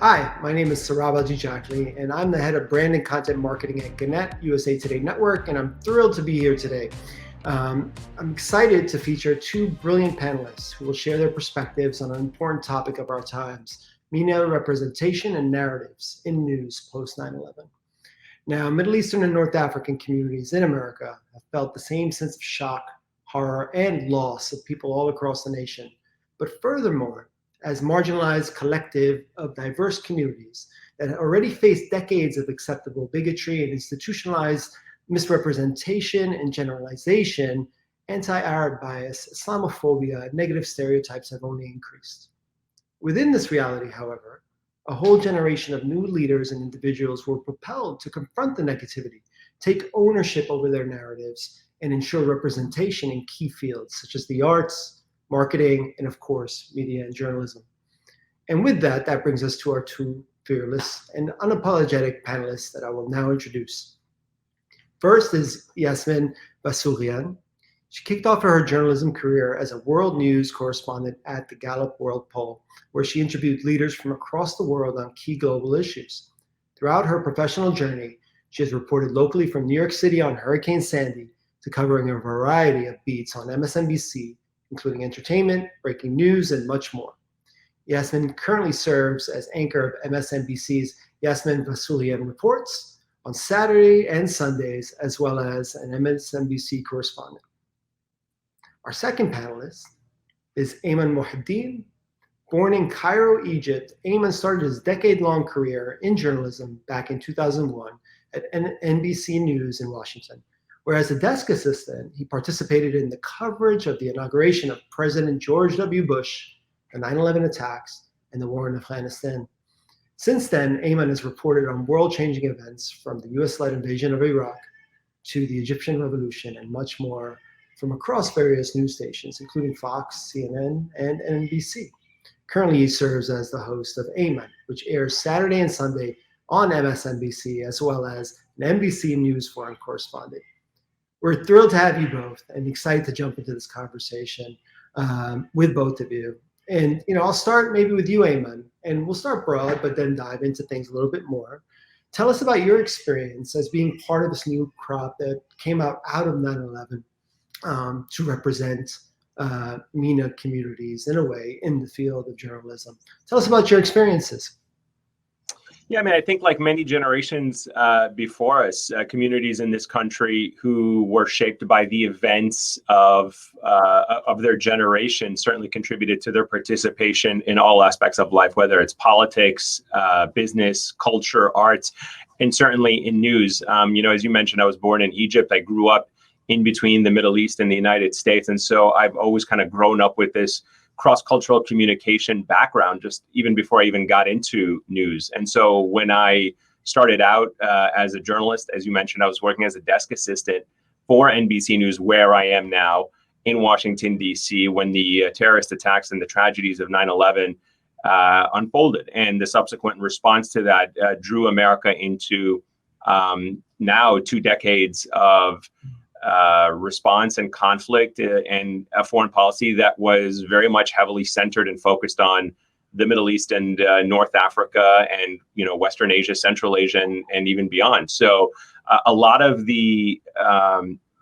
Hi, my name is Sarab Al-Jijakli, and I'm the head of brand and content marketing at Gannett USA Today Network, and I'm thrilled to be here today. I'm excited to feature two brilliant panelists who will share their perspectives on an important topic of our times, MENA representation and narratives in news post 9/11. Now, Middle Eastern and North African communities in America have felt the same sense of shock, horror, and loss of people all across the nation. But furthermore, as marginalized collective of diverse communities that already face decades of acceptable bigotry and institutionalized misrepresentation and generalization, anti-Arab bias, Islamophobia, and negative stereotypes have only increased. Within this reality, however, a whole generation of new leaders and individuals were propelled to confront the negativity, take ownership over their narratives, and ensure representation in key fields such as the arts, marketing, and of course, media and journalism. And with that, that brings us to our two fearless and unapologetic panelists that I will now introduce. First is Yasmin Vossoughian. She kicked off her journalism career as a world news correspondent at the Gallup World Poll, where she interviewed leaders from across the world on key global issues. Throughout her professional journey, she has reported locally from New York City on Hurricane Sandy to covering a variety of beats on MSNBC, including entertainment, breaking news, and much more. Yasmin currently serves as anchor of MSNBC's Yasmin Vossoughian Reports on Saturday and Sundays, as well as an MSNBC correspondent. Our second panelist is Ayman Mohyeldin. Born in Cairo, Egypt, Ayman started his decade-long career in journalism back in 2001 at NBC News in Washington, where as a desk assistant, he participated in the coverage of the inauguration of President George W. Bush, the 9/11 attacks, and the war in Afghanistan. Since then, Ayman has reported on world-changing events from the US-led invasion of Iraq to the Egyptian Revolution and much more from across various news stations, including Fox, CNN, and NBC. Currently, he serves as the host of Ayman, which airs Saturday and Sunday on MSNBC, as well as an NBC News foreign correspondent. We're thrilled to have you both and excited to jump into this conversation with both of you. And I'll start maybe with you, Ayman, and we'll start broad, but then dive into things a little bit more. Tell us about your experience as being part of this new crop that came out of 9/11 to represent MENA communities in a way in the field of journalism. Tell us about your experiences. Yeah, I mean, I think like many generations before us, communities in this country who were shaped by the events of their generation certainly contributed to their participation in all aspects of life, whether it's politics, business, culture, arts, and certainly in news. As you mentioned, I was born in Egypt. I grew up in between the Middle East and the United States. And so I've always kind of grown up with this cross-cultural communication background, just even before I even got into news. And so when I started out as a journalist, as you mentioned, I was working as a desk assistant for NBC News, where I am now in Washington, D.C., when the terrorist attacks and the tragedies of 9/11 unfolded. And the subsequent response to that drew America into now 2 decades of response and conflict and a foreign policy that was very much heavily centered and focused on the Middle East and North Africa and Western Asia, Central Asia, and even beyond. So a lot of the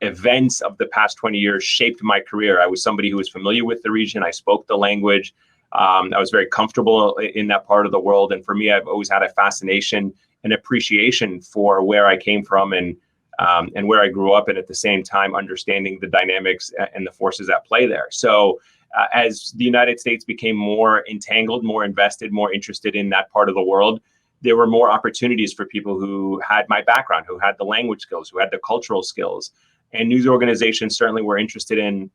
events of the past 20 years shaped my career. I was somebody who was familiar with the region. I spoke the language. I was very comfortable in that part of the world. And for me, I've always had a fascination and appreciation for where I came from and where I grew up, and at the same time, understanding the dynamics and the forces at play there. So as the United States became more entangled, more invested, more interested in that part of the world, there were more opportunities for people who had my background, who had the language skills, who had the cultural skills. And news organizations certainly were interested in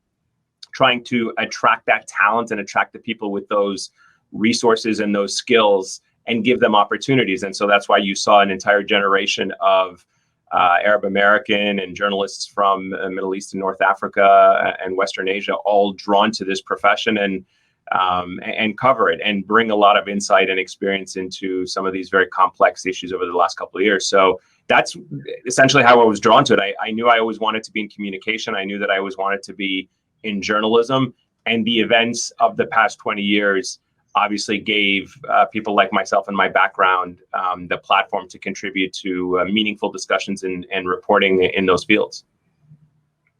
trying to attract that talent and attract the people with those resources and those skills and give them opportunities. And so that's why you saw an entire generation of Arab American and journalists from Middle East and North Africa and Western Asia all drawn to this profession and cover it and bring a lot of insight and experience into some of these very complex issues over the last couple of years. So that's essentially how I was drawn to it. I knew I always wanted to be in communication. I knew that I always wanted to be in journalism, and the events of the past 20 years obviously gave people like myself and my background the platform to contribute to meaningful discussions and reporting in those fields.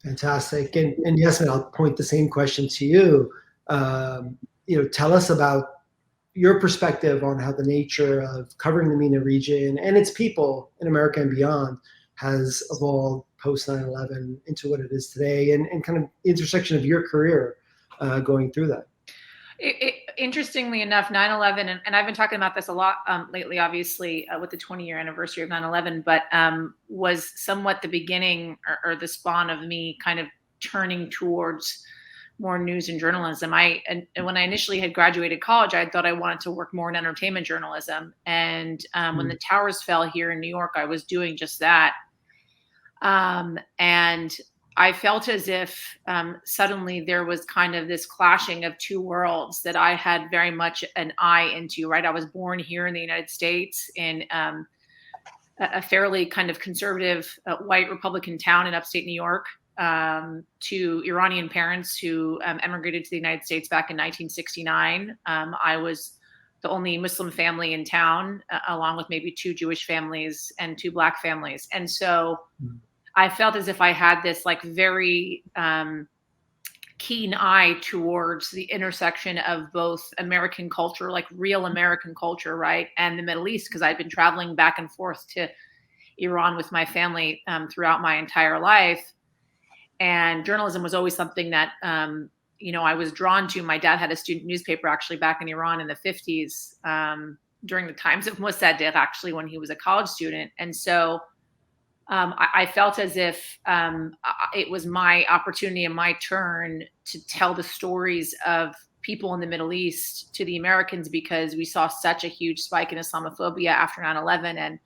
Fantastic. And Yasmin, I'll point the same question to you. Tell us about your perspective on how the nature of covering the MENA region and its people in America and beyond has evolved post 9/11 into what it is today, and kind of intersection of your career going through that. Interestingly enough, 9/11, and I've been talking about this a lot lately, obviously, with the 20-year anniversary of 9/11, but was somewhat the beginning or the spawn of me kind of turning towards more news and journalism. And when I initially had graduated college, I thought I wanted to work more in entertainment journalism. And when the towers fell here in New York, I was doing just that. And I felt as if suddenly there was kind of this clashing of two worlds that I had very much an eye into, right? I was born here in the United States in a fairly kind of conservative white Republican town in upstate New York, to Iranian parents who emigrated to the United States back in 1969. I was the only Muslim family in town, along with maybe 2 Jewish families and 2 Black families. And so I felt as if I had this like very keen eye towards the intersection of both American culture, like real American culture, right, and the Middle East, because I'd been traveling back and forth to Iran with my family throughout my entire life. And journalism was always something that, I was drawn to. My dad had a student newspaper actually back in Iran in the 50s, during the times of Mossadegh, actually, when he was a college student. And so I felt as if it was my opportunity and my turn to tell the stories of people in the Middle East to the Americans, because we saw such a huge spike in Islamophobia after 9/11, and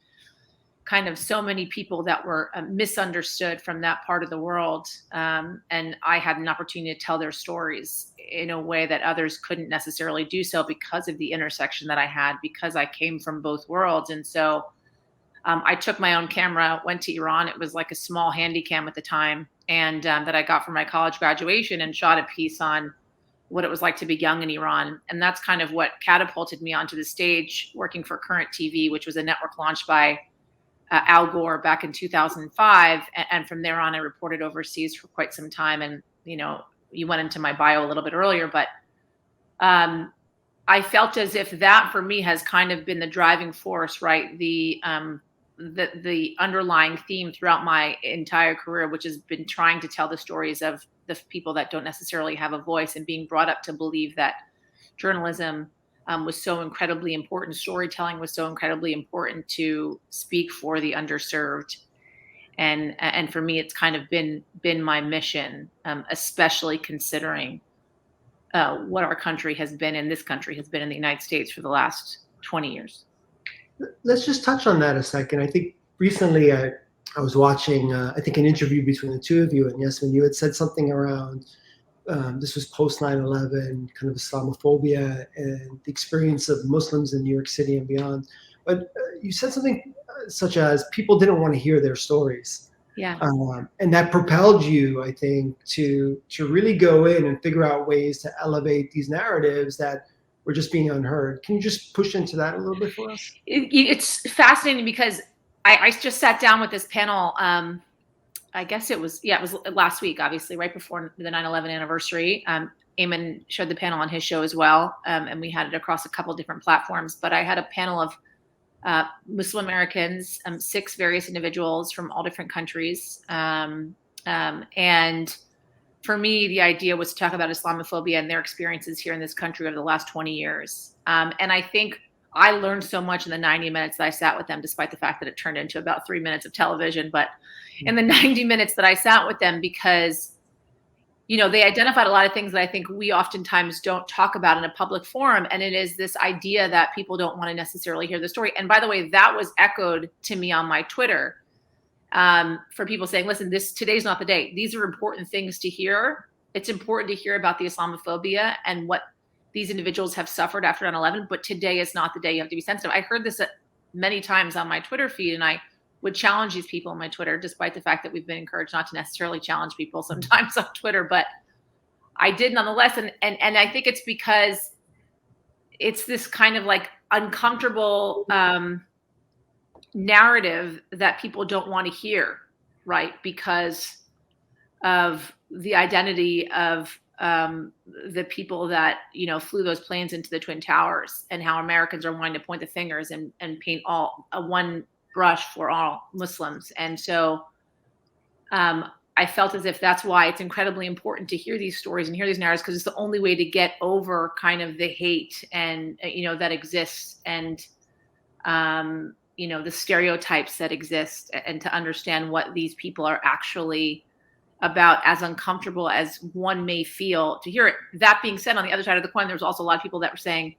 kind of so many people that were misunderstood from that part of the world. And I had an opportunity to tell their stories in a way that others couldn't necessarily do so because of the intersection that I had, because I came from both worlds. And so I took my own camera, went to Iran. It was like a small handy cam at the time, and that I got for my college graduation, and shot a piece on what it was like to be young in Iran. And that's kind of what catapulted me onto the stage working for Current TV, which was a network launched by Al Gore back in 2005. And from there on, I reported overseas for quite some time. And, you went into my bio a little bit earlier, but I felt as if that for me has kind of been the driving force, right? The underlying theme throughout my entire career, which has been trying to tell the stories of the people that don't necessarily have a voice, and being brought up to believe that journalism was so incredibly important. Storytelling was so incredibly important to speak for the underserved. And for me, it's kind of been my mission, especially considering what our country has been, and this country has been in the United States for the last 20 years. Let's just touch on that a second. I think recently I was watching, I think, an interview between the two of you, and Yasmin, you had said something around, this was post 9/11, kind of Islamophobia and the experience of Muslims in New York City and beyond. But you said something such as people didn't want to hear their stories. Yeah. And that propelled you, I think, to really go in and figure out ways to elevate these narratives that were just being unheard. Can you just push into that a little bit for us? It's fascinating because I just sat down with this panel. I guess it was last week, obviously, right before the 9/11 anniversary. Ayman showed the panel on his show as well, and we had it across a couple of different platforms. But I had a panel of Muslim Americans, 6 various individuals from all different countries. And for me, the idea was to talk about Islamophobia and their experiences here in this country over the last 20 years. And I think I learned so much in the 90 minutes that I sat with them, despite the fact that it turned into about 3 minutes of television. But in the 90 minutes that I sat with them, because they identified a lot of things that I think we oftentimes don't talk about in a public forum. And it is this idea that people don't want to necessarily hear the story. And by the way, that was echoed to me on my Twitter, for people saying, listen, today's not the day. These are important things to hear. It's important to hear about the Islamophobia and what these individuals have suffered after 9/11, but today is not the day. You have to be sensitive. I heard this many times on my Twitter feed, and I would challenge these people on my Twitter, despite the fact that we've been encouraged not to necessarily challenge people sometimes on Twitter, but I did nonetheless. And I think it's because it's this kind of like uncomfortable narrative that people don't want to hear, right? Because of the identity of the people that, you know, flew those planes into the Twin Towers, and how Americans are wanting to point the fingers and paint all one brush for all Muslims. And so I felt as if that's why it's incredibly important to hear these stories and hear these narratives, because it's the only way to get over kind of the hate and, you know, that exists, and you know, the stereotypes that exist, and to understand what these people are actually about, as uncomfortable as one may feel to hear it. That being said, on the other side of the coin, there's also a lot of people that were saying,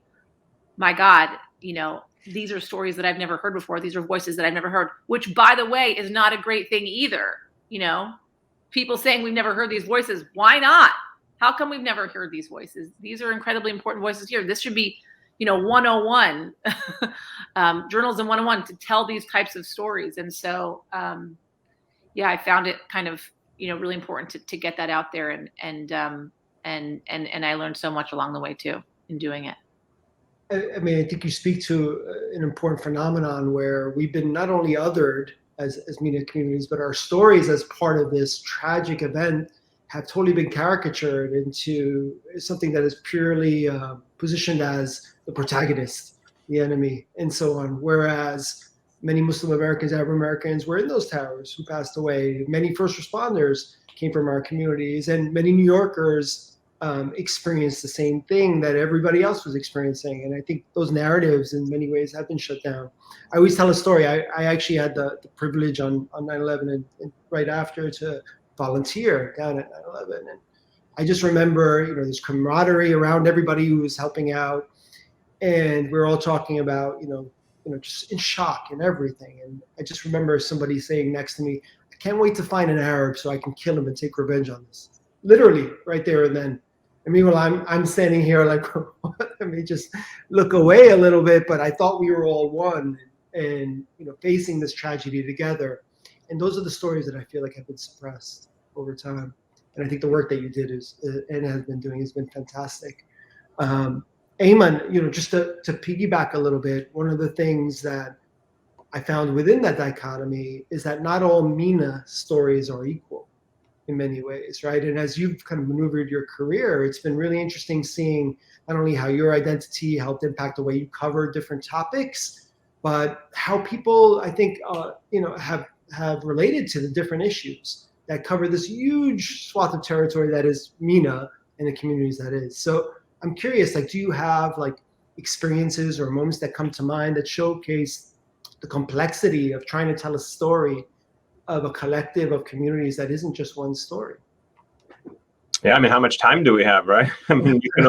my God, you know, these are stories that I've never heard before. These are voices that I've never heard, which, by the way, is not a great thing either. You know, people saying we've never heard these voices. Why not? How come we've never heard these voices? These are incredibly important voices here. This should be, you know, 101, journalism 101, to tell these types of stories. And so, yeah, I found it kind of, you know, really important to get that out there, and I learned so much along the way too in doing it. I mean, I think you speak to an important phenomenon where we've been not only othered as MENA communities, but our stories as part of this tragic event have totally been caricatured into something that is purely positioned as the protagonist, the enemy, and so on. Whereas many Muslim Americans, Arab Americans were in those towers who passed away. Many first responders came from our communities, and many New Yorkers experienced the same thing that everybody else was experiencing. And I think those narratives in many ways have been shut down. I always tell a story. I actually had the privilege on 9/11 and right after to volunteer down at 9/11. And I just remember, you know, this camaraderie around everybody who was helping out. And we're all talking about, you know, just in shock and everything. And I just remember somebody saying next to me, I can't wait to find an Arab so I can kill him and take revenge on this. Literally right there and then. I mean, well, I'm standing here like, let me just look away a little bit, but I thought we were all one, and, you know, facing this tragedy together. And those are the stories that I feel like have been suppressed over time. And I think the work that you did and has been doing has been fantastic. Ayman, you know, just to piggyback a little bit, one of the things that I found within that dichotomy is that not all MENA stories are equal in many ways, right? And as you've kind of maneuvered your career, it's been really interesting seeing not only how your identity helped impact the way you cover different topics, but how people, I think, you know, have related to the different issues that cover this huge swath of territory that is MENA and the communities that is. So I'm curious, like, do you have like experiences or moments that come to mind that showcase the complexity of trying to tell a story of a collective of communities that isn't just one story? Yeah, I mean, how much time do we have, right? I mean, you can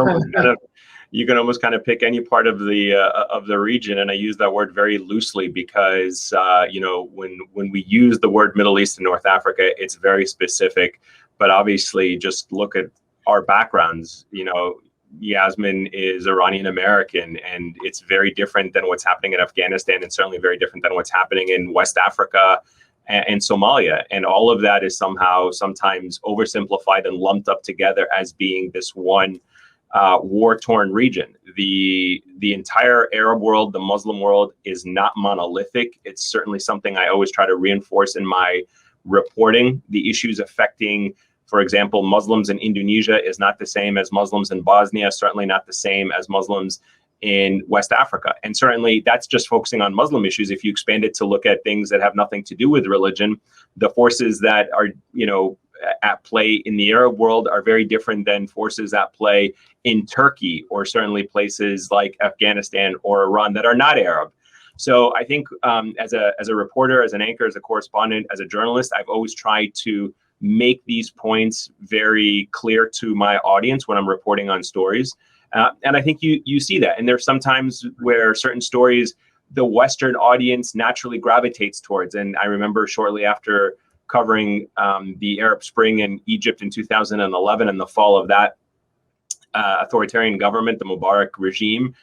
almost kind of pick any part of the region, and I use that word very loosely because you know, when we use the word Middle East and North Africa, it's very specific. But obviously, just look at our backgrounds. You know, Yasmin is Iranian American, and it's very different than what's happening in Afghanistan, and certainly very different than what's happening in West Africa and Somalia. And all of that is somehow sometimes oversimplified and lumped up together as being this one war-torn region. The entire Arab world, the Muslim world, is not monolithic. It's certainly something I always try to reinforce in my reporting. The issues affecting, for example, Muslims in Indonesia is not the same as Muslims in Bosnia, certainly not the same as Muslims in West Africa. And certainly that's just focusing on Muslim issues. If you expand it to look at things that have nothing to do with religion, the forces that are, you know, at play in the Arab world are very different than forces at play in Turkey, or certainly places like Afghanistan or Iran that are not Arab. So I think as a reporter, as an anchor, as a correspondent, as a journalist, I've always tried to make these points very clear to my audience when I'm reporting on stories. And I think you see that. And there's sometimes where certain stories the Western audience naturally gravitates towards. And I remember shortly after covering the Arab Spring in Egypt in 2011 and the fall of that authoritarian government, the Mubarak regime,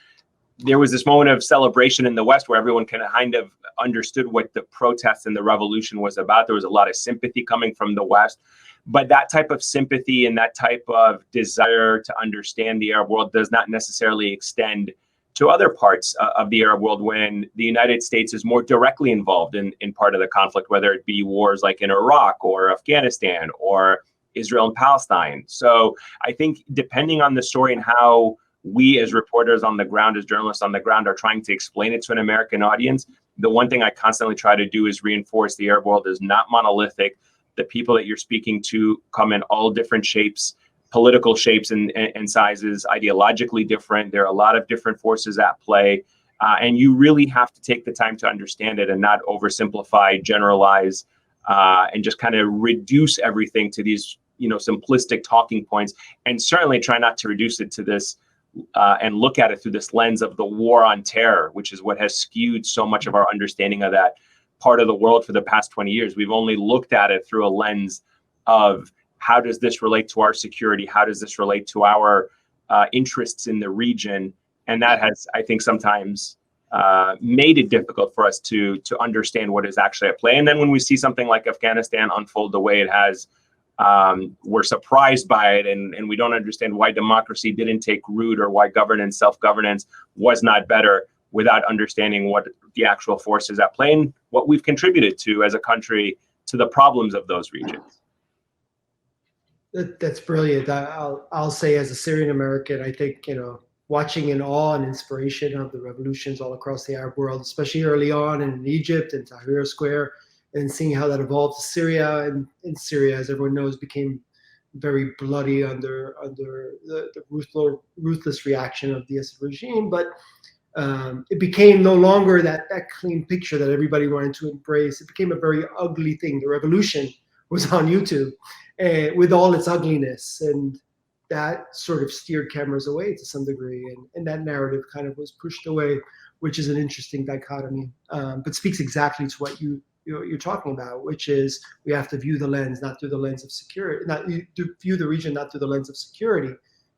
there was this moment of celebration in the West where everyone kind of understood what the protests and the revolution was about. There was a lot of sympathy coming from the West. But that type of sympathy and that type of desire to understand the Arab world does not necessarily extend to other parts of the Arab world when the United States is more directly involved in part of the conflict, whether it be wars like in Iraq or Afghanistan or Israel and Palestine. So I think depending on the story and how we as reporters on the ground, as journalists on the ground, are trying to explain it to an American audience, the one thing I constantly try to do is reinforce the Arab world is not monolithic. The people that you're speaking to come in all different shapes, political shapes and sizes, ideologically different. There are a lot of different forces at play. And you really have to take the time to understand it and not oversimplify, generalize, and just kind of reduce everything to these, simplistic talking points. And certainly try not to reduce it to this and look at it through this lens of the war on terror, which is what has skewed so much of our understanding of that part of the world for the past 20 years. We've only looked at it through a lens of how does this relate to our security? How does this relate to our interests in the region? And that has, I think, sometimes made it difficult for us to understand what is actually at play. And then when we see something like Afghanistan unfold the way it has, we're surprised by it, and we don't understand why democracy didn't take root or why governance, self-governance was not better without understanding what the actual forces at play and what we've contributed to as a country to the problems of those regions. That's brilliant. I'll say, as a Syrian American, I think, watching in awe and inspiration of the revolutions all across the Arab world, especially early on in Egypt and Tahrir Square, and seeing how that evolved to Syria. And in Syria, as everyone knows, became very bloody under the ruthless reaction of the Assad regime. But it became no longer that clean picture that everybody wanted to embrace. It became a very ugly thing. The revolution was on YouTube with all its ugliness, and that sort of steered cameras away to some degree, and that narrative kind of was pushed away, which is an interesting dichotomy, but speaks exactly to what you're talking about, which is we have to view the lens not through the lens of security, not to view the region not through the lens of security,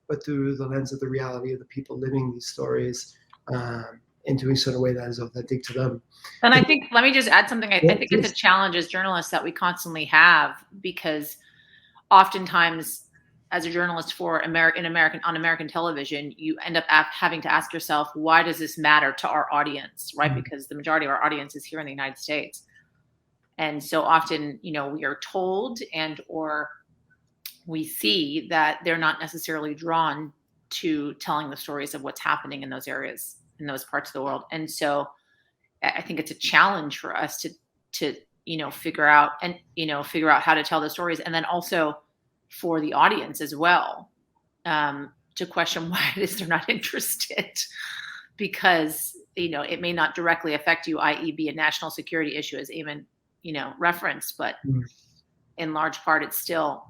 but through the lens of the reality of the people living these stories, and doing so in a way that is authentic to them. And I think, let me just add something. I think it's a challenge as journalists that we constantly have, because oftentimes as a journalist on American television, you end up having to ask yourself, why does this matter to our audience, right? Mm-hmm. Because the majority of our audience is here in the United States. And so often, we are told or we see that they're not necessarily drawn to telling the stories of what's happening in those areas, in those parts of the world. And so I think it's a challenge for us to figure out how to tell the stories. And then also for the audience as well, to question why it is they're not interested, because, it may not directly affect you, i.e. be a national security issue, as Ayman, referenced, but in large part, it still,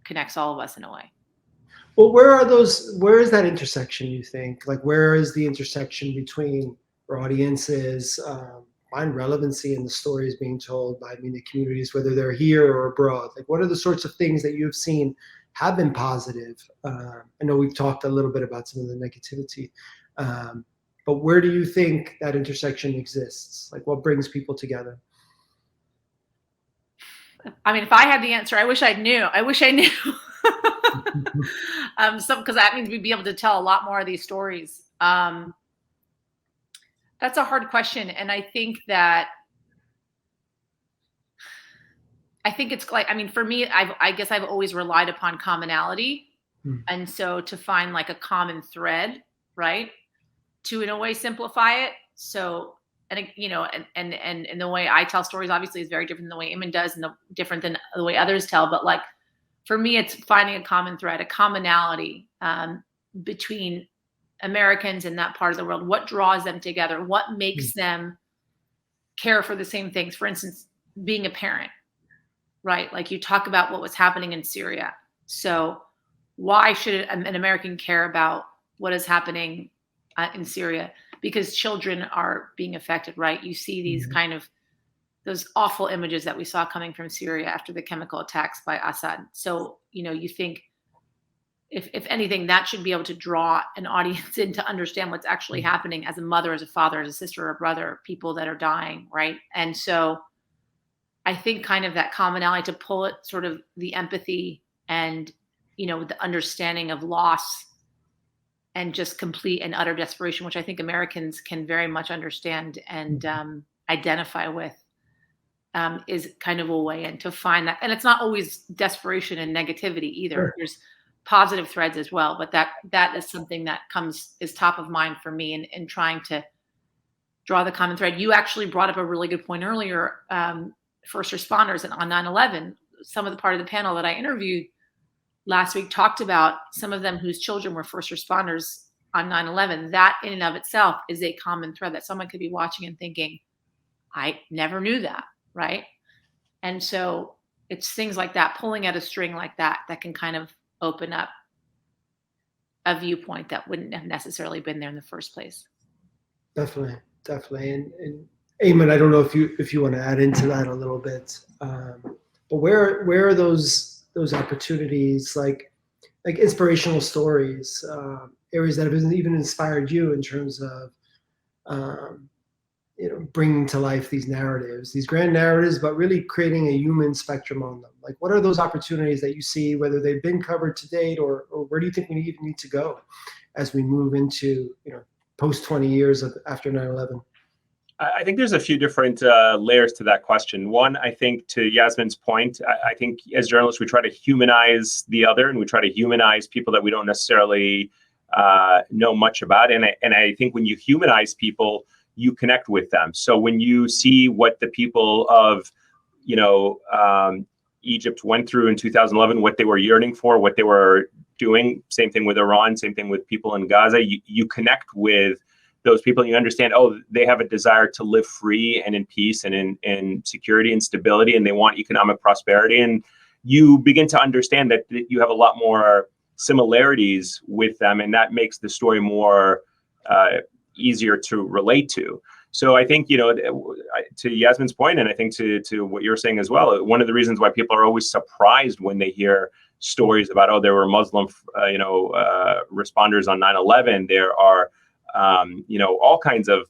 connects all of us in a way. Well, where is that intersection, you think? Like, where is the intersection between our audiences, find relevancy in the stories being told by MENA communities, whether they're here or abroad? Like, what are the sorts of things that you've seen have been positive? I know we've talked a little bit about some of the negativity, but where do you think that intersection exists? Like, what brings people together? I mean, if I had the answer, I wish I knew. Because that means we'd be able to tell a lot more of these stories. That's a hard question. And I think it's like, for me, I guess I've always relied upon commonality. And so to find like a common thread, right, to in a way simplify it. So, and the way I tell stories obviously is very different than the way Ayman does, and different than the way others tell. But like, for me, it's finding a common thread, a commonality between Americans in that part of the world. What draws them together? What makes them care for the same things? For instance, being a parent, right? Like, you talk about what was happening in Syria. So why should an American care about what is happening in Syria? Because children are being affected, right? You see these kind of those awful images that we saw coming from Syria after the chemical attacks by Assad. So, you think, if anything, that should be able to draw an audience in to understand what's actually happening as a mother, as a father, as a sister, or a brother, people that are dying, right? And so I think kind of that commonality to pull it, sort of the empathy and, the understanding of loss and just complete and utter desperation, which I think Americans can very much understand and identify with, is kind of a way in to find that. And it's not always desperation and negativity either. Sure. There's positive threads as well, but that is something that is top of mind for me in trying to draw the common thread. You actually brought up a really good point earlier. First responders and on 9/11, some of the part of the panel that I interviewed last week talked about some of them whose children were first responders on 9/11. That in and of itself is a common thread that someone could be watching and thinking, I never knew that, right? And so it's things like that, pulling at a string like that can kind of open up a viewpoint that wouldn't have necessarily been there in the first place. Definitely. And Ayman, I don't know if you want to add into that a little bit, but where are those opportunities, like inspirational stories, areas that have even inspired you in terms of bringing to life these narratives, these grand narratives, but really creating a human spectrum on them? Like, what are those opportunities that you see, whether they've been covered to date, or where do you think we even need to go as we move into post 20 years after 9/11? I think there's a few different layers to that question. One, I think to Yasmin's point, I think as journalists, we try to humanize the other, and we try to humanize people that we don't necessarily know much about. And I think when you humanize people, you connect with them. So when you see what the people of, Egypt went through in 2011, what they were yearning for, what they were doing, same thing with Iran, same thing with people in Gaza, you connect with those people, and you understand, they have a desire to live free and in peace and in security and stability, and they want economic prosperity. And you begin to understand that you have a lot more similarities with them, and that makes the story more easier to relate to. So I think, to Yasmin's point, and I think to what you're saying as well, one of the reasons why people are always surprised when they hear stories about, there were Muslim, responders on 9/11. There are, all kinds of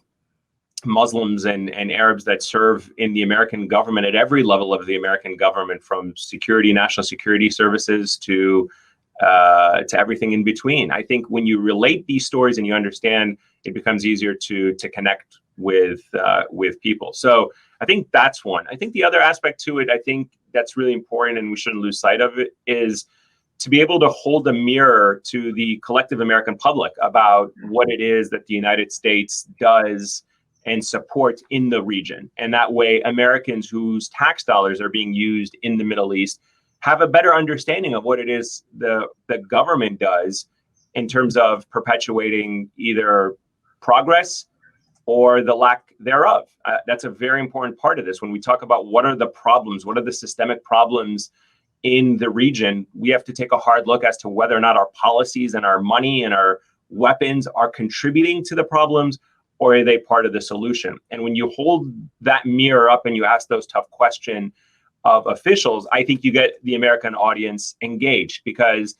Muslims and Arabs that serve in the American government at every level of the American government, from security, national security services to everything in between. I think when you relate these stories and you understand, it becomes easier to connect with people. So I think that's one. I think the other aspect to it, I think that's really important, and we shouldn't lose sight of it, is to be able to hold a mirror to the collective American public about what it is that the United States does and supports in the region. And that way, Americans whose tax dollars are being used in the Middle East have a better understanding of what it is the government does in terms of perpetuating either progress or the lack thereof. That's a very important part of this. When we talk about what are the problems, what are the systemic problems in the region, we have to take a hard look as to whether or not our policies and our money and our weapons are contributing to the problems, or are they part of the solution? And when you hold that mirror up and you ask those tough questions of officials, I think you get the American audience engaged. Because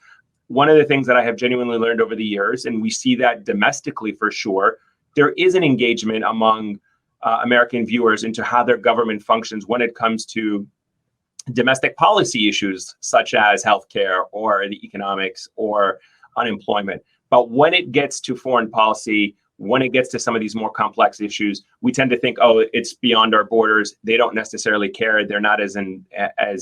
one of the things that I have genuinely learned over the years, and we see that domestically for sure, there is an engagement among American viewers into how their government functions when it comes to domestic policy issues such as healthcare or the economics or unemployment. But when it gets to foreign policy, when it gets to some of these more complex issues, we tend to think, it's beyond our borders. They don't necessarily care. They're not as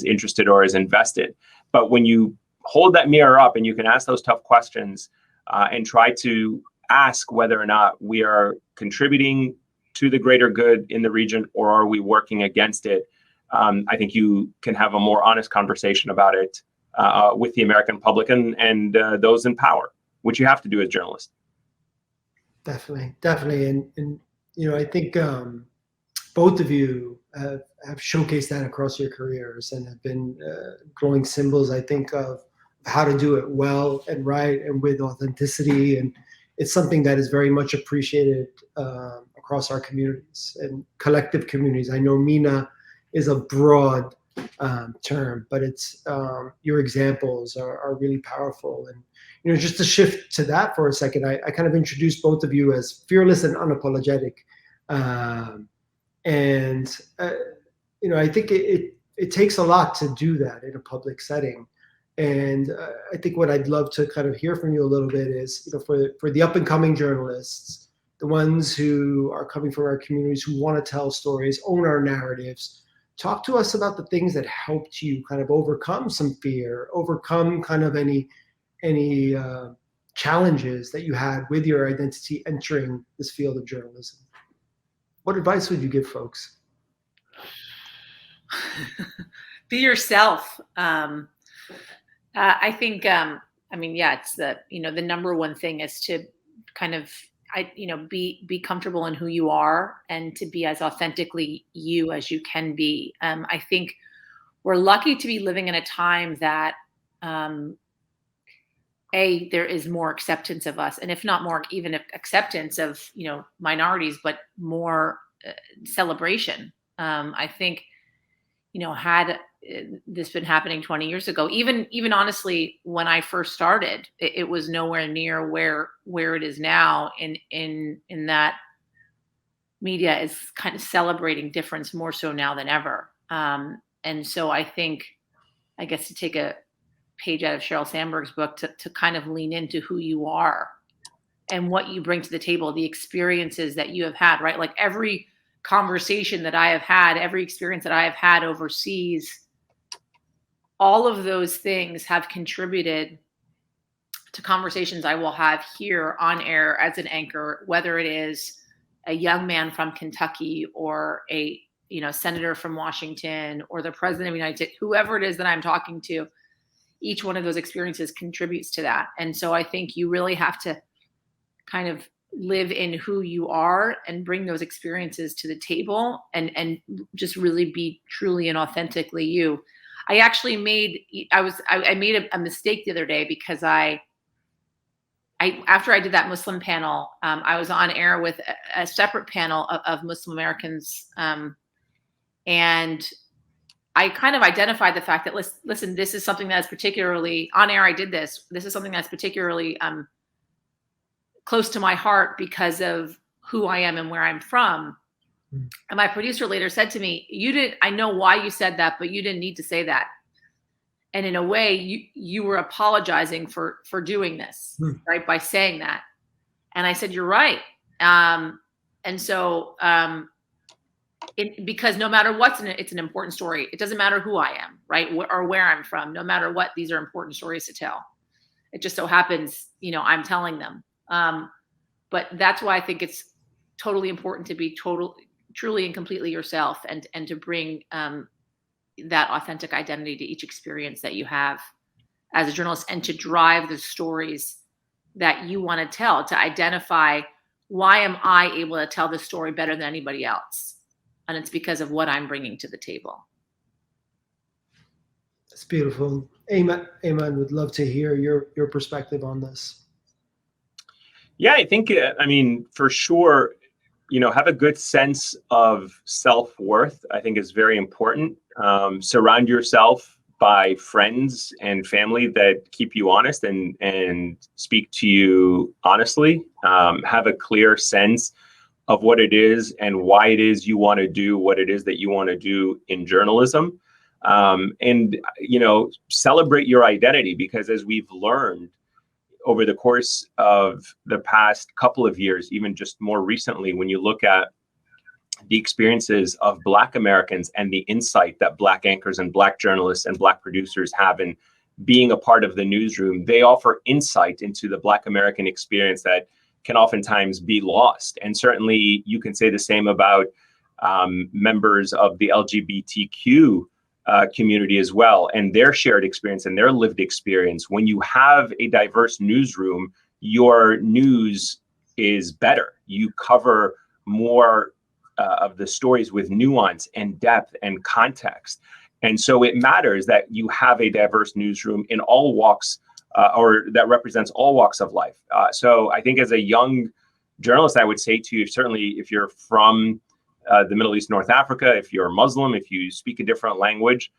interested or as invested. But when you hold that mirror up and you can ask those tough questions and try to ask whether or not we are contributing to the greater good in the region, or are we working against it, I think you can have a more honest conversation about it with the American public and those in power, which you have to do as journalists. Definitely. And I think both of you have showcased that across your careers and have been growing symbols, I think, of how to do it well and right and with authenticity. And it's something that is very much appreciated across our communities and collective communities. I know MENA is a broad term, but it's your examples are really powerful. And just to shift to that for a second, I kind of introduced both of you as fearless and unapologetic, and I think it takes a lot to do that in a public setting, And I think what I'd love to kind of hear from you a little bit is, for the up and coming journalists, the ones who are coming from our communities, who want to tell stories, own our narratives, talk to us about the things that helped you kind of overcome some fear, overcome kind of any challenges that you had with your identity entering this field of journalism. What advice would you give folks? Be yourself. I think, it's the number one thing is to kind of, be comfortable in who you are and to be as authentically you as you can be. I think we're lucky to be living in a time that, there is more acceptance of us, and if not more, even acceptance of, minorities, but more celebration. I think, had this been happening 20 years ago, even honestly, when I first started, it was nowhere near where it is now, in that media is kind of celebrating difference more so now than ever. And so I think, I guess, to take a page out of Sheryl Sandberg's book, to kind of lean into who you are and what you bring to the table, the experiences that you have had, right? Like every conversation that I have had, every experience that I have had overseas, all of those things have contributed to conversations I will have here on air as an anchor, whether it is a young man from Kentucky or a senator from Washington or the president of the United States, whoever it is that I'm talking to. Each one of those experiences contributes to that. And so I think you really have to kind of live in who you are and bring those experiences to the table, and just really be truly and authentically you. I actually made a mistake the other day, because I after I did that Muslim panel, I was on air with a separate panel of Muslim Americans, and I kind of identified the fact that, listen, this is something that's particularly on air. I did this. This is something that's particularly close to my heart because of who I am and where I'm from. And my producer later said to me, I know why you said that, but you didn't need to say that. And in a way, you were apologizing for doing this, right? By saying that. And I said, you're right. And so, because no matter what's in it, it's an important story. It doesn't matter who I am, right? Or where I'm from. No matter what, these are important stories to tell. It just so happens, I'm telling them. But that's why I think it's totally important to be truly and completely yourself, and to bring that authentic identity to each experience that you have as a journalist, and to drive the stories that you want to tell, to identify, why am I able to tell this story better than anybody else? And it's because of what I'm bringing to the table. That's beautiful. Ayman, would love to hear your perspective on this. Yeah, I think, for sure, have a good sense of self-worth, I think, is very important. Surround yourself by friends and family that keep you honest and speak to you honestly. Have a clear sense of what it is and why it is you want to do what it is that you want to do in journalism. And celebrate your identity, because as we've learned over the course of the past couple of years, even just more recently, when you look at the experiences of Black Americans and the insight that Black anchors and Black journalists and Black producers have in being a part of the newsroom, they offer insight into the Black American experience that can oftentimes be lost. And certainly you can say the same about members of the LGBTQ community as well, and their shared experience and their lived experience. When you have a diverse newsroom, your news is better. You cover more of the stories with nuance and depth and context. And so it matters that you have a diverse newsroom in all walks, or that represents all walks of life. So I think as a young journalist, I would say to you, certainly if you're from the Middle East, North Africa, if you're Muslim, if you speak a different language,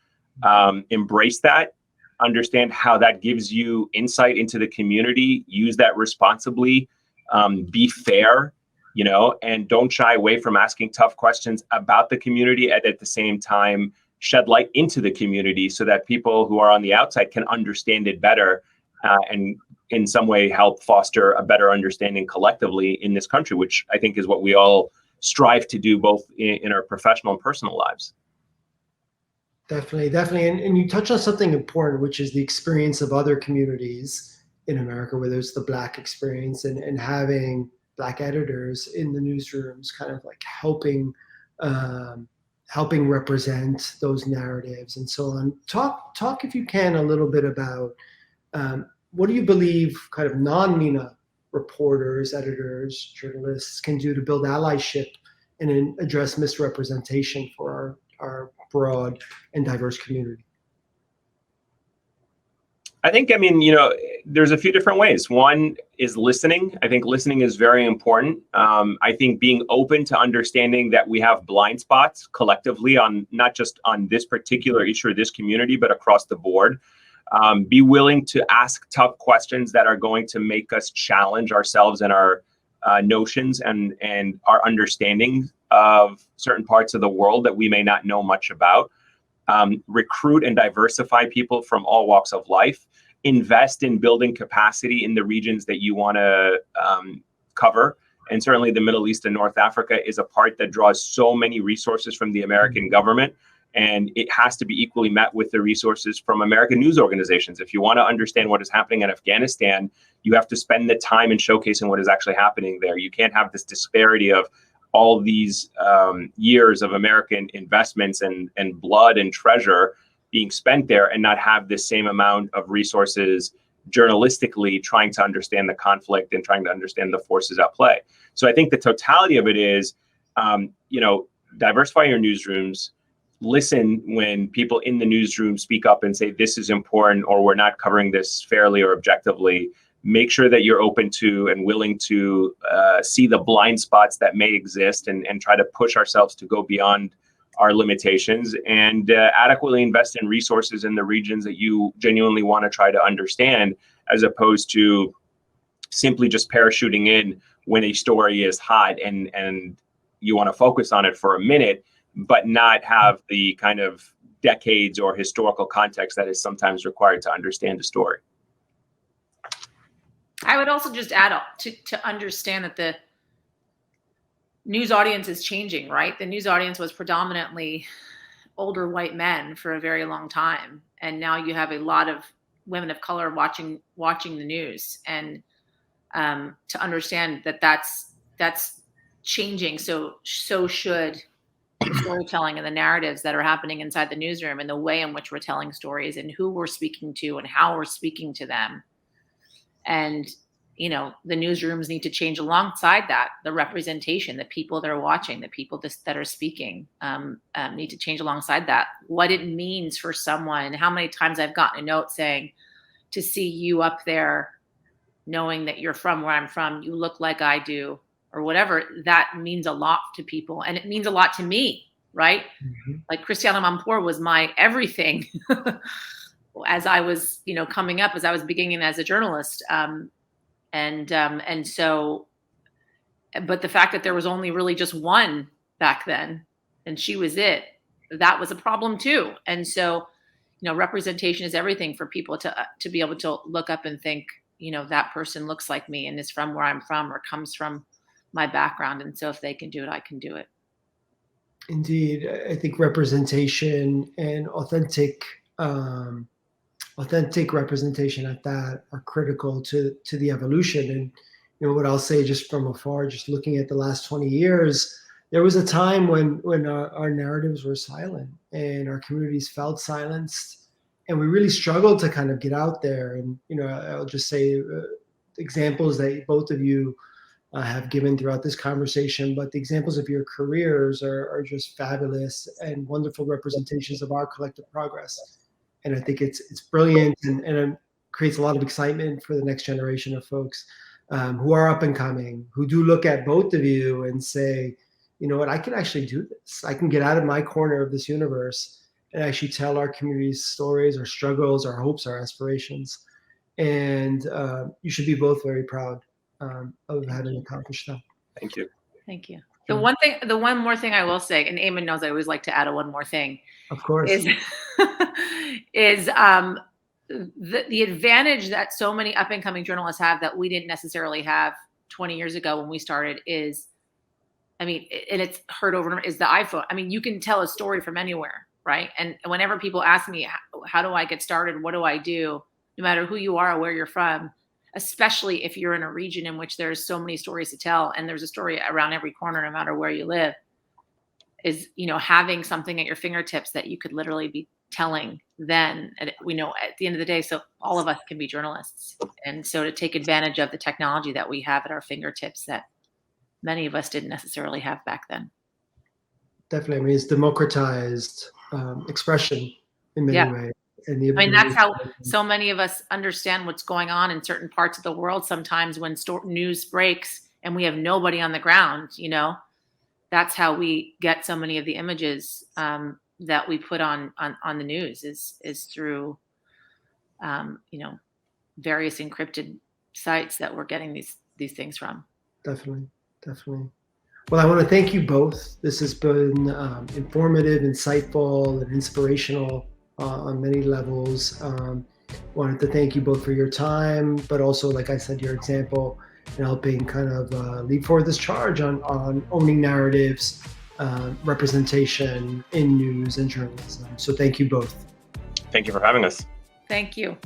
embrace that, understand how that gives you insight into the community, use that responsibly, be fair, and don't shy away from asking tough questions about the community, and at the same time, shed light into the community so that people who are on the outside can understand it better, and in some way help foster a better understanding collectively in this country, which I think is what we all strive to do both in our professional and personal lives. Definitely, definitely. And you touch on something important, which is the experience of other communities in America, whether it's the Black experience and having Black editors in the newsrooms, kind of like helping represent those narratives and so on. Talk if you can a little bit about what do you believe kind of non-MENA reporters, editors, journalists can do to build allyship and address misrepresentation for our broad and diverse community? I think, there's a few different ways. One is listening. I think listening is very important. I think being open to understanding that we have blind spots collectively on not just on this particular issue or this community, but across the board. Be willing to ask tough questions that are going to make us challenge ourselves and our notions and our understanding of certain parts of the world that we may not know much about. Recruit and diversify people from all walks of life. Invest in building capacity in the regions that you want to cover. And certainly the Middle East and North Africa is a part that draws so many resources from the American government. And it has to be equally met with the resources from American news organizations. If you want to understand what is happening in Afghanistan, you have to spend the time in showcasing what is actually happening there. You can't have this disparity of all these years of American investments and blood and treasure being spent there and not have the same amount of resources journalistically trying to understand the conflict and trying to understand the forces at play. So I think the totality of it is, diversify your newsrooms. Listen when people in the newsroom speak up and say, this is important, or we're not covering this fairly or objectively. Make sure that you're open to and willing to see the blind spots that may exist and try to push ourselves to go beyond our limitations and adequately invest in resources in the regions that you genuinely want to try to understand, as opposed to simply just parachuting in when a story is hot and you want to focus on it for a minute, but not have the kind of decades or historical context that is sometimes required to understand a story. I would also just add to understand that the news audience is changing, right? The news audience was predominantly older white men for a very long time. And now you have a lot of women of color watching the news, and to understand that that's changing. So should the storytelling and the narratives that are happening inside the newsroom, and the way in which we're telling stories, and who we're speaking to and how we're speaking to them. And, the newsrooms need to change alongside that. The representation, the people that are watching, the people that are speaking need to change alongside that. What it means for someone, how many times I've gotten a note saying, to see you up there, knowing that you're from where I'm from, you look like I do, or whatever, that means a lot to people. And it means a lot to me, right? Mm-hmm. Like Christiana Mampour was my everything as I was, coming up, as I was beginning as a journalist. And so, but the fact that there was only really just one back then, and she was it, that was a problem too. And so, representation is everything for people to be able to look up and think, that person looks like me and is from where I'm from or comes from my background. And so if they can do it, I can do it. Indeed. I think representation and authentic representation at that are critical to the evolution. And what I'll say just from afar, just looking at the last 20 years, there was a time when our narratives were silent and our communities felt silenced, and we really struggled to kind of get out there. And I'll just say examples that both of you have given throughout this conversation, but the examples of your careers are just fabulous and wonderful representations of our collective progress. And I think it's brilliant and it creates a lot of excitement for the next generation of folks who are up and coming, who do look at both of you and say, you know what, I can actually do this. I can get out of my corner of this universe and actually tell our community's stories, our struggles, our hopes, our aspirations. And you should be both very proud of having accomplished that. Thank you. Thank you. The one more thing I will say, and Ayman knows I always like to add one more thing, Of course. is the advantage that so many up and coming journalists have that we didn't necessarily have 20 years ago when we started is, I mean, and it's heard over and over, is the iPhone. I mean, you can tell a story from anywhere, right? And whenever people ask me, how do I get started? What do I do? No matter who you are or where you're from, especially if you're in a region in which there's so many stories to tell, and there's a story around every corner, no matter where you live, is, you know, having something at your fingertips that you could literally be telling then, we know at the end of the day, so all of us can be journalists. And so to take advantage of the technology that we have at our fingertips that many of us didn't necessarily have back then. Definitely. I mean, it's democratized expression in many ways. And I mean, that's how so many of us understand what's going on in certain parts of the world. Sometimes when news breaks and we have nobody on the ground, you know, that's how we get so many of the images that we put on the news is through, you know, various encrypted sites that we're getting these things from. Definitely. Well, I want to thank you both. This has been informative, insightful, and inspirational on many levels. Wanted to thank you both for your time, but also, like I said, your example in helping kind of lead forward this charge on owning narratives, representation in news and journalism. So thank you both. Thank you for having us. Thank you.